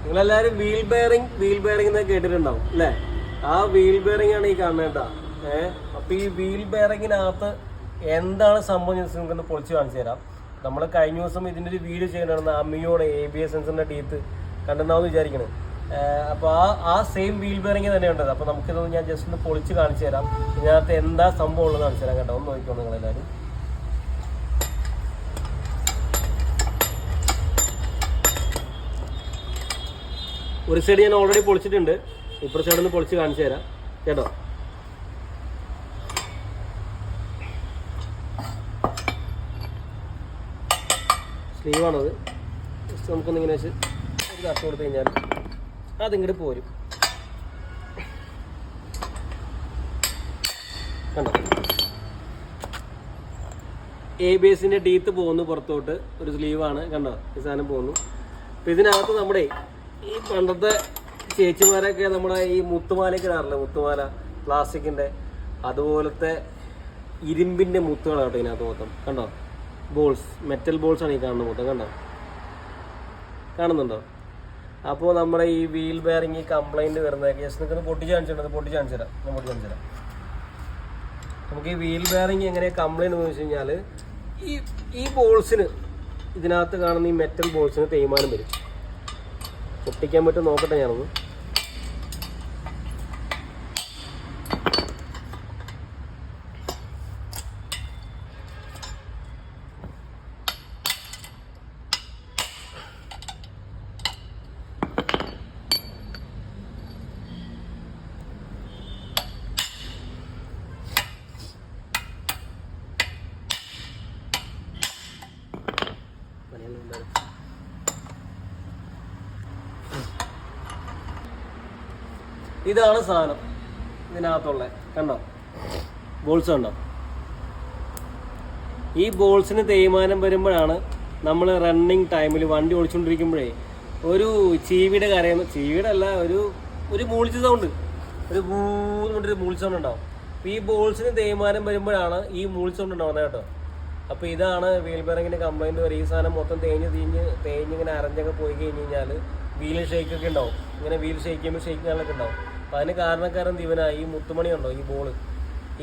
നിങ്ങളെല്ലാവരും wheel bearing എന്നൊക്കെ കേട്ടിട്ടുണ്ടാവും അല്ലേ? ആ വീൽ ബെയറിംഗ് ആണ് ഈ കാണുന്നത് കേട്ടോ. അപ്പൊ ഈ വീൽ ബെയറിങ്ങിനകത്ത് എന്താണ് സംഭവം നിങ്ങൾക്കൊന്ന് പൊളിച്ച് കാണിച്ചു തരാം. നമ്മൾ കഴിഞ്ഞ ദിവസം ഇതിൻ്റെ ഒരു വീഡിയോ ചെയ്യണമെന്ന് അമ്മിയോടെ ABS സെൻസറിന്റെ ടീത്ത് കണ്ടെന്നാന്ന് വിചാരിക്കണത്. അപ്പോൾ ആ സെയിം വീൽ ബെയറിംഗ് തന്നെ ഉണ്ടത്. അപ്പോൾ നമുക്കിതൊന്ന് ഞാൻ ജസ്റ്റ് ഒന്ന് പൊളിച്ച് കാണിച്ചു തരാം. ഇതിനകത്ത് എന്താ സംഭവം ഉള്ളത് കാണിച്ചു തരാം കേട്ടോ. ഒന്ന് നോക്കിക്കോ നിങ്ങളെല്ലാവരും. ഒരു സൈഡ് ഞാൻ ഓൾറെഡി പൊളിച്ചിട്ടുണ്ട്, ഇപ്പുറത്തെ സൈഡ് ഒന്ന് പൊളിച്ച് കാണിച്ചു തരാം കേട്ടോ. സ്ലീവാണത്. ജസ്റ്റ് നമുക്കൊന്ന് ഇങ്ങനെ വെച്ച് ഒരു തട്ട് കൊടുത്തു കഴിഞ്ഞാൽ അതിങ്ങോട്ട് പോരും. കണ്ടോ, ABSന്റെ ടീത്ത് പോകുന്നു പുറത്തോട്ട്. ഒരു സ്ലീവാണ് കണ്ടോ, ഈ സാധനം പോകുന്നു. അപ്പം ഇതിനകത്ത് നമ്മുടെ ഈ പണ്ടത്തെ ചേച്ചിമാരൊക്കെ നമ്മുടെ ഈ മുത്തുമാലയൊക്കെ ഇടാറില്ല, മുത്തുമാല പ്ലാസ്റ്റിക്കിൻ്റെ, അതുപോലത്തെ ഇരുമ്പിൻ്റെ മുത്തുകളാട്ടോ ഇതിനകത്ത് മൊത്തം. കണ്ടോ, ബോൾസ്, മെറ്റൽ ബോൾസാണ് ഈ കാണുന്നത് മൊത്തം. കണ്ടോ, കാണുന്നുണ്ടോ? അപ്പോൾ നമ്മുടെ ഈ വീൽ ബെയറിംഗ് കംപ്ലൈൻറ്റ് വരുന്നതൊക്കെ ജസ്റ്റ് നിങ്ങൾക്ക് പൊട്ടിച്ച് കാണിച്ചിട്ടുണ്ട്. പൊട്ടിച്ച് കാണിച്ചു തരാം, ഞാൻ പൊട്ടിച്ച് കാണിച്ചു തരാം. നമുക്ക് ഈ വീൽ ബെയറിംഗ് എങ്ങനെ കംപ്ലൈൻറ്റ് എന്ന് വെച്ച് കഴിഞ്ഞാൽ ഈ ബോൾസിന്, ഇതിനകത്ത് കാണുന്ന ഈ മെറ്റൽ ബോൾസിന് തേയ്മാനം വരും. പൊട്ടിക്കാൻ പറ്റും നോക്കട്ടെ ഞാനൊന്ന്. ഇതാണ് സാധനം ഇതിനകത്തുള്ള. കണ്ടോ, ബോൾസ് കണ്ടോ? ഈ ബോൾസിന് തേയ്മാനം വരുമ്പോഴാണ് നമ്മൾ റണ്ണിങ് ടൈമിൽ വണ്ടി ഓടിച്ചുകൊണ്ടിരിക്കുമ്പോഴേ ഒരു ചീവിയുടെ കരയുന്ന, ചീവിയുടെ അല്ല, ഒരു മൂളിച്ച സൗണ്ട്, ഒരു മൂന്നൊരു മൂളിച്ച സൗണ്ട് ഉണ്ടാവും. അപ്പോൾ ഈ ബോൾസിന് തേയ്മാനം വരുമ്പോഴാണ് ഈ മൂളിച്ച സൗണ്ട് ഉണ്ടാവുന്നത് കേട്ടോ. അപ്പോൾ ഇതാണ് വീൽ ബെയറിങ്ങിൻ്റെ കംപ്ലൈൻറ്റ് വരെ. ഈ സാധനം മൊത്തം തേഞ്ഞിങ്ങനെ അരഞ്ഞൊക്കെ പോയി കഴിഞ്ഞ് കഴിഞ്ഞാൽ വീല് ഷേക്കൊക്കെ ഉണ്ടാവും. ഇങ്ങനെ വീൽ ഷേക്ക് ചെയ്യുമ്പോൾ ഷേക്കിങ്ങാനൊക്കെ ഉണ്ടാവും. അപ്പം അതിന് കാരണക്കാരൻ ഇവനാണ്. ഈ മുത്തുമണി ഉണ്ടോ, ഈ ബോള്,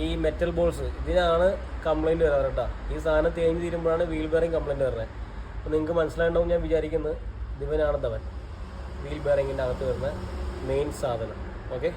ഈ മെറ്റൽ ബോൾസ്, ഇതിനാണ് കംപ്ലൈൻറ്റ് വരാറ് കേട്ടോ. ഈ സാധനം തേഞ്ഞ് തീരുമ്പോഴാണ് വീൽ ബെയറിംഗ് കംപ്ലൈൻറ്റ് വരുന്നത്. അപ്പോൾ നിങ്ങൾക്ക് മനസ്സിലായിട്ടുണ്ടാവും ഞാൻ വിചാരിക്കുന്നത്. ഇവനാണ് തവൻ വീൽ ബെയറിങ്ങിൻ്റെ അകത്ത് വരുന്ന മെയിൻ സാധനം. ഓക്കെ.